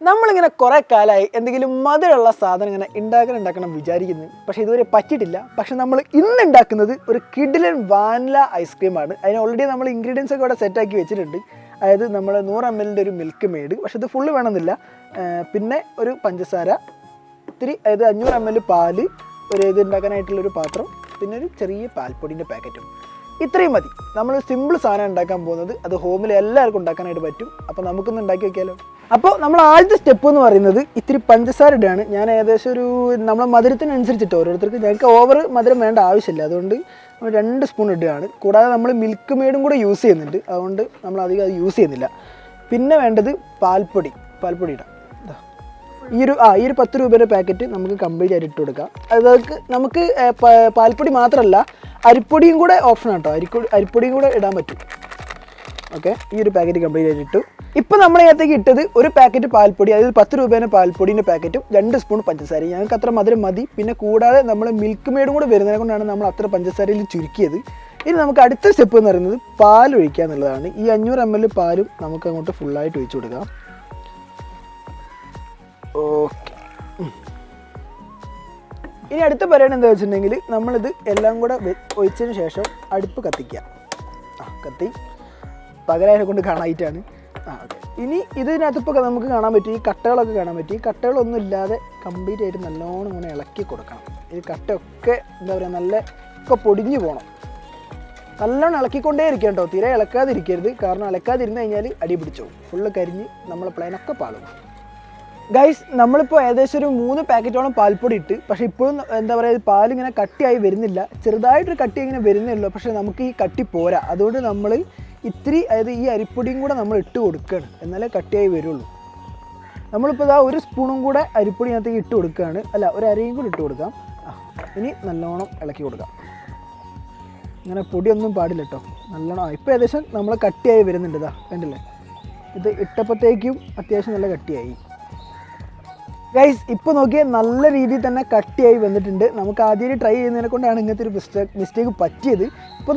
നമ്മളിങ്ങനെ കുറേ കാലമായി എന്തെങ്കിലും മധുരമുള്ള സാധനം ഇങ്ങനെ ഉണ്ടാക്കണം വിചാരിക്കുന്നു. പക്ഷേ ഇതുവരെ പറ്റിയിട്ടില്ല. പക്ഷെ നമ്മൾ ഇന്ന് ഉണ്ടാക്കുന്നത് ഒരു കിഡിലൻ വാനില ഐസ്ക്രീമാണ്. അതിന് ഓൾറെഡി നമ്മൾ ഇൻഗ്രീഡിയൻസ് ഒക്കെ ഇവിടെ സെറ്റാക്കി വെച്ചിട്ടുണ്ട്. അതായത് നമ്മൾ 100 ml ഒരു മിൽക്ക് മെയ്ഡ്, പക്ഷെ ഇത് ഫുള്ള് വേണമെന്നില്ല. പിന്നെ ഒരു പഞ്ചസാര, ഇത്തിരി അതായത് 500 ml പാല്, ഒരു ഇത് ഉണ്ടാക്കാനായിട്ടുള്ളൊരു പാത്രം, പിന്നെ ഒരു ചെറിയ പാൽപ്പൊടിൻ്റെ പാക്കറ്റും. ഇത്രയും മതി. നമ്മൾ സിമ്പിൾ സാധനം ഉണ്ടാക്കാൻ പോകുന്നത്. അത് ഹോമിൽ എല്ലാവർക്കും ഉണ്ടാക്കാനായിട്ട് പറ്റും. അപ്പോൾ നമുക്കൊന്ന് ഉണ്ടാക്കി വയ്ക്കാമല്ലോ. അപ്പോൾ നമ്മൾ ആദ്യത്തെ സ്റ്റെപ്പ് എന്ന് പറയുന്നത് ഇത്തിരി പഞ്ചസാര ഇടുകയാണ്. ഞാൻ ഏകദേശം ഒരു നമ്മളെ മധുരത്തിനനുസരിച്ചിട്ട് ഓരോരുത്തർക്ക്, ഞങ്ങൾക്ക് ഓവർ മധുരം വേണ്ട ആവശ്യമില്ല, അതുകൊണ്ട് 2 സ്പൂൺ ഇടുകയാണ്. കൂടാതെ നമ്മൾ മിൽക്ക് മെയ്ഡും കൂടെ യൂസ് ചെയ്യുന്നുണ്ട്, അതുകൊണ്ട് നമ്മൾ അധികം അത് യൂസ് ചെയ്യുന്നില്ല. പിന്നെ വേണ്ടത് പാൽപ്പൊടി ഇടാം. ഈ ഒരു 10 രൂപയുടെ പാക്കറ്റ് നമുക്ക് കംപ്ലീറ്റ് ആയിട്ട് ഇട്ട് കൊടുക്കാം. അതൊക്കെ നമുക്ക് പാൽപ്പൊടി മാത്രമല്ല അരിപ്പൊടിയും കൂടെ ഓപ്ഷൻ ആട്ടോ, അരിപ്പൊടിയും കൂടെ ഇടാൻ പറ്റും. ഓക്കെ, ഈ ഒരു പാക്കറ്റ് കംപ്ലീറ്റ് ആയിട്ട് ഇട്ടു. ഇപ്പോൾ നമ്മൾ ഇതിനകത്തേക്ക് ഇട്ടത് ഒരു പാക്കറ്റ് പാൽപ്പൊടി, അതായത് 10 രൂപേൻ്റെ പാൽപ്പൊടിൻ്റെ പാക്കറ്റും 2 സ്പൂൺ പഞ്ചസാര. ഞങ്ങൾക്ക് അത്ര മധുരം മതി. പിന്നെ കൂടാതെ നമ്മൾ മിൽക്ക് മെയ്ഡും കൂടെ വരുന്നതിനെ കൊണ്ടാണ് നമ്മൾ അത്ര പഞ്ചസാരയിൽ ചുരുക്കിയത്. ഇനി നമുക്ക് അടുത്ത സ്റ്റെപ്പ് എന്ന് പറയുന്നത് പാൽ ഒഴിക്കുക എന്നുള്ളതാണ്. ഈ 500 ml പാലും നമുക്ക് അങ്ങോട്ട് ഫുള്ളായിട്ട് ഒഴിച്ചു കൊടുക്കാം. ഓക്കെ, ഇനി അടുത്ത പരിപാടി എന്താ വെച്ചിട്ടുണ്ടെങ്കിൽ നമ്മളിത് എല്ലാം കൂടെ ഒഴിച്ചതിന് ശേഷം അടുപ്പ് കത്തിക്കുക. കത്തി പകരതിനെ കൊണ്ട് കാണാനായിട്ടാണ്. ഓക്കെ, ഇനി ഇതിനകത്തിപ്പോൾ നമുക്ക് കാണാൻ പറ്റും, ഈ കട്ടകളൊക്കെ കാണാൻ പറ്റും. ഈ കട്ടകളൊന്നും ഇല്ലാതെ കംപ്ലീറ്റ് ആയിട്ട് നല്ലോണം ഇങ്ങനെ ഇളക്കി കൊടുക്കണം. ഈ കട്ടയൊക്കെ എന്താ പറയുക, നല്ല ഒക്കെ പൊടിഞ്ഞു പോകണം. നല്ലോണം ഇളക്കിക്കൊണ്ടേ ഇരിക്കാം കേട്ടോ, തീരെ ഇളക്കാതിരിക്കരുത്. കാരണം ഇളക്കാതിരുന്ന് കഴിഞ്ഞാൽ അടി പിടിച്ചു പോകും, ഫുള്ള് കരിഞ്ഞ് നമ്മളെ പ്ലെയിനൊക്കെ പാളും. ഗൈസ്, നമ്മളിപ്പോൾ ഏകദേശം ഒരു 3 പാക്കറ്റോളം പാൽപ്പൊടി ഇട്ട്, പക്ഷേ ഇപ്പോഴും എന്താ പറയുക, പാലിങ്ങനെ കട്ടിയായി വരുന്നില്ല. ചെറുതായിട്ടൊരു കട്ടി ഇങ്ങനെ വരുന്നേ ഉള്ളൂ, പക്ഷേ നമുക്ക് ഈ കട്ടി പോരാ. അതുകൊണ്ട് നമ്മൾ ഇത്തിരി, അതായത് ഈ അരിപ്പൊടിയും കൂടെ നമ്മൾ ഇട്ട് കൊടുക്കുകയാണ്, എന്നാലേ കട്ടിയായി വരുള്ളൂ. നമ്മളിപ്പോൾ ഇതാ 1 സ്പൂണും കൂടെ അരിപ്പൊടിനകത്തേക്ക് ഇട്ട് കൊടുക്കുകയാണ്, അല്ല ഒരു അരയും കൂടി ഇട്ട് കൊടുക്കാം. ഇനി നല്ലോണം ഇളക്കി കൊടുക്കാം. ഇങ്ങനെ പൊടിയൊന്നും പാടില്ല കേട്ടോ, നല്ലോണം. ഇപ്പോൾ ഏകദേശം നമ്മൾ കട്ടിയായി വരുന്നുണ്ട്. ഇതാ കണ്ടില്ലേ, ഇത് ഇട്ടപ്പോഴത്തേക്കും അത്യാവശ്യം നല്ല കട്ടിയായി. ഗൈസ്, ഇപ്പോൾ നോക്കിയാൽ നല്ല രീതിയിൽ തന്നെ കട്ടിയായി വന്നിട്ടുണ്ട്. നമുക്ക് ആദ്യം ട്രൈ ചെയ്യുന്നതിനെ കൊണ്ടാണ് ഇങ്ങനത്തെ ഒരു മിസ്റ്റേക്ക് പറ്റിയത്. ഇപ്പോൾ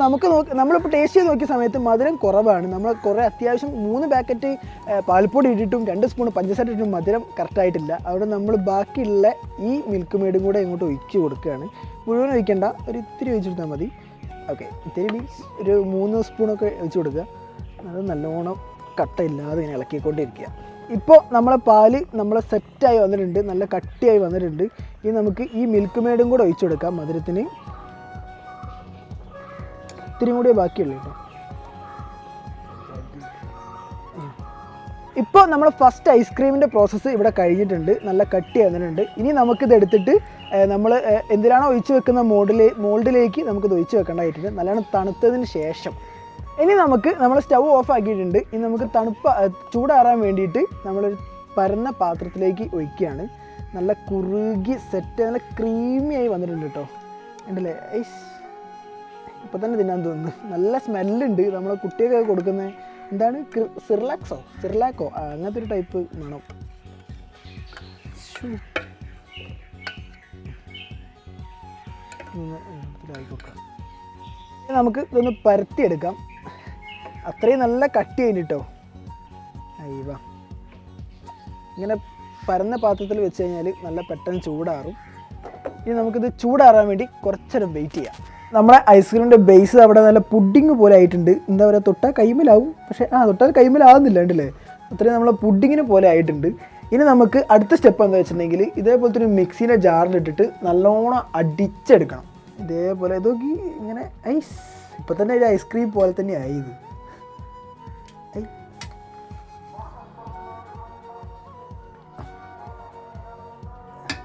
നമ്മളിപ്പോൾ ടേസ്റ്റ് ചെയ്ത് നോക്കിയ സമയത്ത് മധുരം കുറവാണ്. നമ്മൾ അത്യാവശ്യം 3 പാക്കറ്റ് പാൽപ്പൊടി ഇട്ടിട്ടും 2 സ്പൂൺ പഞ്ചസാര ഇട്ടിട്ടും മധുരം കറക്റ്റായിട്ടില്ല. അവിടെ നമ്മൾ ബാക്കിയുള്ള ഈ മിൽക്ക് മെയ്ഡും കൂടെ ഇങ്ങോട്ട് ഒഴിച്ച് കൊടുക്കുകയാണ്. മുഴുവൻ ഒഴിക്കേണ്ട, ഒരു ഇത്തിരി ഒഴിച്ചെടുത്താൽ മതി. ഓക്കെ, ഇത്തിരി മീൻസ് ഒരു 3 സ്പൂണൊക്കെ ഒഴിച്ച് കൊടുക്കുക. അത് നല്ലോണം കട്ടയില്ലാതെ ഇങ്ങനെ ഇളക്കിക്കൊണ്ടിരിക്കുക. ഇപ്പോൾ നമ്മളെ പാല് സെറ്റായി വന്നിട്ടുണ്ട്, നല്ല കട്ടിയായി വന്നിട്ടുണ്ട്. ഇനി നമുക്ക് ഈ മിൽക്ക് മെയ്ഡും കൂടെ ഒഴിച്ചു കൊടുക്കാം. മധുരത്തിന് ഇത്തിരി കൂടിയേ ബാക്കിയുള്ളൂ കേട്ടോ. ഇപ്പോൾ നമ്മൾ ഫസ്റ്റ് ഐസ്ക്രീമിൻ്റെ പ്രോസസ്സ് ഇവിടെ കഴിഞ്ഞിട്ടുണ്ട്, നല്ല കട്ടി വന്നിട്ടുണ്ട്. ഇനി നമുക്കിത് എടുത്തിട്ട് നമ്മൾ എന്തിനാണോ ഒഴിച്ച് വെക്കുന്ന മോൾഡിലേക്ക് നമുക്കിത് ഒഴിച്ച് വെക്കേണ്ടതായിട്ടുണ്ട്. നല്ലോണം തണുത്തതിന് ശേഷം ഇനി നമ്മൾ സ്റ്റൗ ഓഫ് ആക്കിയിട്ടുണ്ട്. ഇനി നമുക്ക് ചൂടാറാൻ വേണ്ടിയിട്ട് നമ്മളൊരു പരന്ന പാത്രത്തിലേക്ക് ഒഴിക്കുകയാണ്. നല്ല കുറുകി സെറ്റ്, നല്ല ക്രീമിയായി വന്നിട്ടുണ്ട് കേട്ടോ. ഉണ്ടല്ലേ, ഐസ് ഇപ്പം തന്നെ തിന്നാൻ തോന്നുന്നു. നല്ല സ്മെല്ലുണ്ട്. നമ്മളെ കുട്ടിയൊക്കെ കൊടുക്കുന്ന എന്താണ്, സിർലാക്കോ അങ്ങനത്തെ ഒരു ടൈപ്പ് മണം. നമുക്ക് ഇതൊന്ന് പരത്തിയെടുക്കാം. അത്രയും നല്ല കട്ടി കഴിഞ്ഞിട്ടോ. അയ്യോ, ഇങ്ങനെ പരന്ന പാത്രത്തിൽ വെച്ച് കഴിഞ്ഞാൽ നല്ല പെട്ടെന്ന് ചൂടാറും. ഇനി നമുക്കിത് ചൂടാറാൻ വേണ്ടി കുറച്ചേരം വെയിറ്റ് ചെയ്യാം. നമ്മുടെ ഐസ്ക്രീമിൻ്റെ ബേസ് അവിടെ നല്ല പുഡിങ് പോലെ ആയിട്ടുണ്ട്. എന്താ പറയുക, തൊട്ടാൽ കൈമലാവും, പക്ഷേ തൊട്ടാൽ കൈമലാവുന്നില്ല, ഉണ്ടല്ലേ, അത്രയും നമ്മളെ പുഡിങ്ങിന് പോലെ ആയിട്ടുണ്ട്. ഇനി നമുക്ക് അടുത്ത സ്റ്റെപ്പ് എന്താ വെച്ചിട്ടുണ്ടെങ്കിൽ ഇതേപോലത്തെ ഒരു മിക്സിയുടെ ജാറിലിട്ടിട്ട് നല്ലോണം അടിച്ചെടുക്കണം. ഇതേപോലെ ഇതൊക്കെ ഇങ്ങനെ ഐസ്, ഇപ്പം തന്നെ ഒരു ഐസ്ക്രീം പോലെ തന്നെ ആയി. ഇത്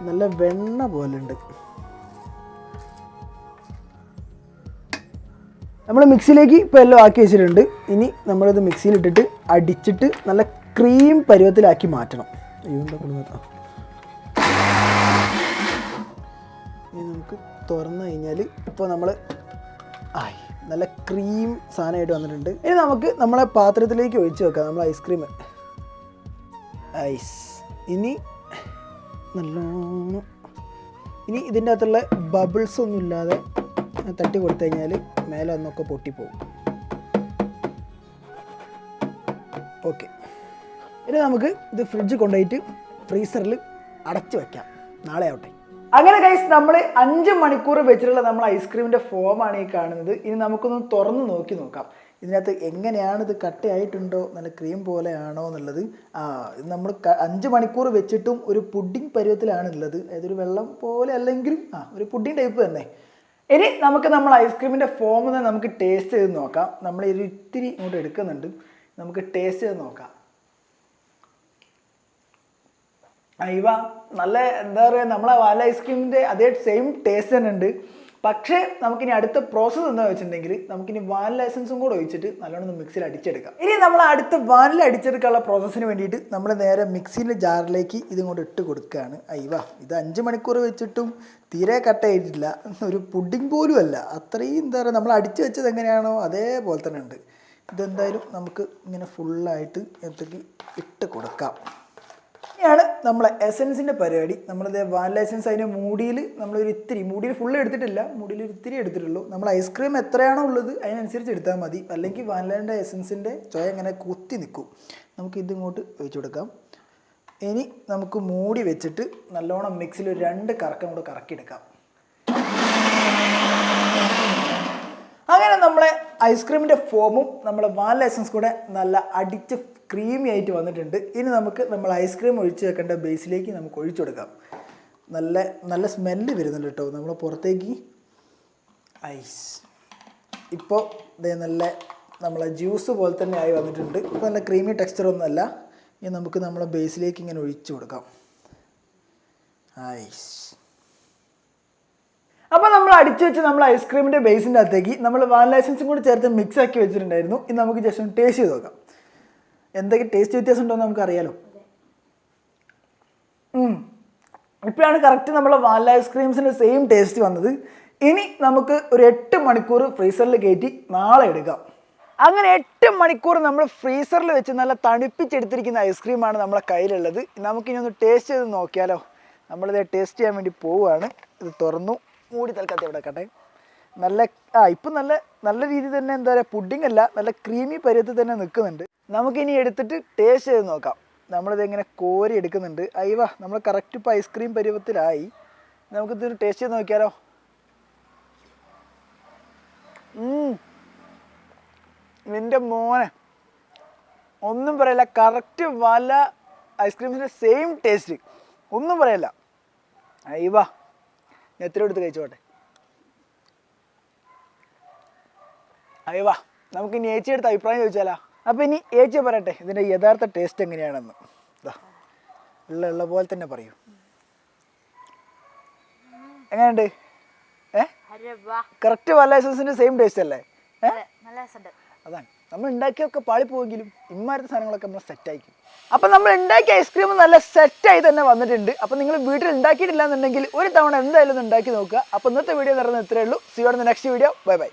നല്ല വെണ്ണ പോലെ ഉണ്ട്. നമ്മൾ മിക്സിയിലേക്ക് ഇപ്പോൾ എല്ലാം ആക്കി വെച്ചിട്ടുണ്ട്. ഇനി നമ്മളിത് മിക്സിയിലിട്ടിട്ട് അടിച്ചിട്ട് നല്ല ക്രീം പരുവത്തിലാക്കി മാറ്റണം. ഇനി നമുക്ക് തുറന്നു കഴിഞ്ഞാൽ ഇപ്പോൾ നമ്മൾ നല്ല ക്രീം സാധനമായിട്ട് വന്നിട്ടുണ്ട്. ഇനി നമുക്ക് നമ്മളെ പാത്രത്തിലേക്ക് ഒഴിച്ച് വെക്കാം നമ്മൾ ഐസ്ക്രീം. ഇനി നല്ലോണം ഇതിൻ്റെ അകത്തുള്ള ബബിൾസ് ഒന്നും ഇല്ലാതെ തട്ടി കൊടുത്തു കഴിഞ്ഞാൽ മേലെ ഒന്നൊക്കെ പൊട്ടിപ്പോവും. ഓക്കെ, ഇനി നമുക്ക് ഇത് ഫ്രിഡ്ജ് കൊണ്ടുപോയിട്ട് ഫ്രീസറിൽ അടച്ചു വെക്കാം, നാളെ ആവട്ടെ. അങ്ങനെ ഗൈസ് നമ്മൾ 5 മണിക്കൂർ വെച്ചിട്ടുള്ള നമ്മൾ ഐസ്ക്രീമിൻ്റെ ഫോമാണ് ഈ കാണുന്നത്. ഇനി നമുക്കൊന്ന് തുറന്ന് നോക്കാം ഇതിനകത്ത് എങ്ങനെയാണ് ഇത് കട്ടയായിട്ടുണ്ടോ, നല്ല ക്രീം പോലെയാണോ എന്നുള്ളത്. ഇത് നമ്മൾ 5 മണിക്കൂർ വെച്ചിട്ടും ഒരു പുഡിംഗ് പരുവത്തിലാണ് ഉള്ളത്. അതായത് ഒരു വെള്ളം പോലെ അല്ലെങ്കിലും ഒരു പുഡിംഗ് ടൈപ്പ് തന്നെ. ഇനി നമുക്ക് നമ്മൾ ഐസ്ക്രീമിൻ്റെ ഫോമിൽ നിന്ന് നമുക്ക് ടേസ്റ്റ് ചെയ്ത് നോക്കാം. നമ്മൾ ഒരു ഇത്തിരി ഇങ്ങോട്ട് എടുക്കുന്നുണ്ട്, നമുക്ക് ടേസ്റ്റ് ചെയ്ത് നോക്കാം. ഇവ നല്ല എന്താ പറയുക, നമ്മളെ വാനില ഐസ്ക്രീമിൻ്റെ അതേ സെയിം ടേസ്റ്റ് തന്നെ ഉണ്ട്. പക്ഷേ നമുക്കിനി അടുത്ത പ്രോസസ്സ് എന്താണെന്ന് വെച്ചിട്ടുണ്ടെങ്കിൽ നമുക്കിനി വാനില എസൻസും കൂടെ ഒഴിച്ചിട്ട് നല്ലോണം മിക്സിയിൽ അടിച്ചെടുക്കാം. ഇനി നമ്മൾ അടുത്ത വാനില അടിച്ചെടുക്കാനുള്ള പ്രോസസ്സിന് വേണ്ടിയിട്ട് നമ്മൾ നേരെ മിക്സിൻ്റെ ജാറിലേക്ക് ഇതുകൊണ്ട് ഇട്ട് കൊടുക്കുകയാണ്. ഇത് 5 മണിക്കൂർ വെച്ചിട്ടും തീരെ കട്ടയായിട്ടില്ല, ഒരു പുഡിംഗ് പോലും അല്ല. അത്രയും എന്താ പറയുക, നമ്മൾ അടിച്ചു വെച്ചത് എങ്ങനെയാണോ അതേപോലെ തന്നെ ഉണ്ട്. ഇതെന്തായാലും നമുക്ക് ഇങ്ങനെ ഫുള്ളായിട്ട് എന്തൊക്കെ ഇട്ട് കൊടുക്കാം. ഇനിയാണ് നമ്മളെ എസൻസിൻ്റെ പരിപാടി. നമ്മളിത് വാനില എസൻസ് അതിൻ്റെ മൂടിയിൽ നമ്മളൊരു ഇത്തിരി, മൂടിയിൽ ഫുള്ള് എടുത്തിട്ടില്ല, മൂടിയിൽ ഒരു ഇത്തിരി എടുത്തിട്ടുള്ളൂ. നമ്മൾ ഐസ്ക്രീം എത്രയാണോ ഉള്ളത് അതിനനുസരിച്ച് എടുത്താൽ മതി, അല്ലെങ്കിൽ വാനിലേൻ്റെ എസൻസിൻ്റെ ചൊയ ഇങ്ങനെ കുത്തി നിൽക്കും. നമുക്ക് ഇതിങ്ങോട്ട് ഒഴിച്ചു കൊടുക്കാം. ഇനി നമുക്ക് മൂടി വെച്ചിട്ട് നല്ലോണം മിക്സിൽ ഒരു 2 കറക്കം കൂടെ കറക്കിയെടുക്കാം. അങ്ങനെ നമ്മളെ ഐസ്ക്രീമിൻ്റെ ഫോമും നമ്മളെ വാനില എസൻസ് കൂടെ നല്ല അടിച്ച് ക്രീമി ആയിട്ട് വന്നിട്ടുണ്ട്. ഇനി നമുക്ക് നമ്മൾ ഐസ്ക്രീം ഒഴിച്ച് വെക്കേണ്ട ബേസിലേക്ക് നമുക്ക് ഒഴിച്ചു കൊടുക്കാം. നല്ല സ്മെല്ല് വരുന്നുണ്ട് കേട്ടോ നമ്മൾ പുറത്തേക്ക്. ഐസ് ഇപ്പോൾ ഇതേ നല്ല നമ്മളെ ജ്യൂസ് പോലെ തന്നെ ആയി വന്നിട്ടുണ്ട്. ഇപ്പോൾ നല്ല ക്രീമി ടെക്സ്ചറൊന്നുമല്ല. ഇനി നമുക്ക് നമ്മളെ ബേസിലേക്ക് ഇങ്ങനെ ഒഴിച്ചു കൊടുക്കാം. ഐസ് അപ്പോൾ നമ്മൾ അടിച്ചു വെച്ച് നമ്മൾ ഐസ്ക്രീമിൻ്റെ ബേസിൻ്റെ അകത്തേക്ക് നമ്മൾ വാനില എസൻസും കൂടി ചേർത്ത് മിക്സ് ആക്കി വെച്ചിട്ടുണ്ടായിരുന്നു. ഇനി നമുക്ക് ജസ്റ്റ് ഒന്ന് ടേസ്റ്റ് ചെയ്ത് നോക്കാം. എന്തൊക്കെ ടേസ്റ്റ് വ്യത്യാസം ഉണ്ടോ എന്ന് നമുക്കറിയാലോ. ഇപ്പോഴാണ് കറക്റ്റ് നമ്മളെ വാനില ഐസ്ക്രീംസിൻ്റെ സെയിം ടേസ്റ്റ് വന്നത്. ഇനി നമുക്ക് ഒരു 8 മണിക്കൂർ ഫ്രീസറിൽ കയറ്റി നാളെ എടുക്കാം. അങ്ങനെ 8 മണിക്കൂർ നമ്മൾ ഫ്രീസറിൽ വെച്ച് നല്ല തണുപ്പിച്ചെടുത്തിരിക്കുന്ന ഐസ്ക്രീമാണ് നമ്മളെ കയ്യിലുള്ളത്. നമുക്കിനി ഒന്ന് ടേസ്റ്റ് ചെയ്ത് നോക്കിയാലോ. നമ്മളിത് ടേസ്റ്റ് ചെയ്യാൻ വേണ്ടി പോവുകയാണ്. ഇത് തുറന്നു, മൂടി തൽക്കാലത്ത് ഇവിടെ വെക്കട്ടെ. ഇപ്പം നല്ല രീതിയിൽ തന്നെ എന്താ പറയുക, പുഡിംഗ് അല്ല, നല്ല ക്രീമി പരുവത്തിൽ തന്നെ നിൽക്കുന്നുണ്ട്. നമുക്കിനി എടുത്തിട്ട് ടേസ്റ്റ് ചെയ്ത് നോക്കാം. നമ്മളിത് ഇങ്ങനെ കോരി എടുക്കുന്നുണ്ട്. നമ്മൾ കറക്റ്റ് ഇപ്പോൾ ഐസ്ക്രീം പരുവത്തിലായി. നമുക്കിത് ടേസ്റ്റ് ചെയ്ത് നോക്കിയാലോ. നിൻ്റെ മോനെ ഒന്നും പറയില്ല, കറക്റ്റ് വാനില ഐസ്ക്രീംസിൻ്റെ സെയിം ടേസ്റ്റ്, ഒന്നും പറയില്ല. ഞാൻ എത്ര എടുത്ത് കഴിച്ചോട്ടെ. നമുക്കിനി ഏച്ചി എടുത്ത് അഭിപ്രായം ചോദിച്ചാലോ. അപ്പോൾ ഇനി ഏച്ചി പറയട്ടെ ഇതിൻ്റെ യഥാർത്ഥ ടേസ്റ്റ് എങ്ങനെയാണെന്ന്. ഉള്ള പോലെ തന്നെ പറയൂ. എങ്ങനെയുണ്ട്? കറക്റ്റ് വാനില എസൻസിൻ്റെ സെയിം ടേസ്റ്റ് അല്ലേ? അതാണ് നമ്മൾ ഉണ്ടാക്കിയൊക്കെ പാളിപ്പോയെങ്കിലും ഇമ്മാരത്തെ സാധനങ്ങളൊക്കെ നമ്മൾ സെറ്റായിരിക്കും. അപ്പം നമ്മൾ ഉണ്ടാക്കിയ ഐസ്ക്രീം നല്ല സെറ്റായി തന്നെ വന്നിട്ടുണ്ട്. അപ്പം നിങ്ങൾ വീട്ടിൽ ഉണ്ടാക്കിയിട്ടില്ല എന്നുണ്ടെങ്കിൽ ഒരു തവണ എന്തായാലും ഒന്ന് ഉണ്ടാക്കി നോക്കുക. അപ്പോൾ ഇന്നത്തെ വീഡിയോ നടന്നത് ഇത്രയേ ഉള്ളൂ. See you on the next video. Bye by.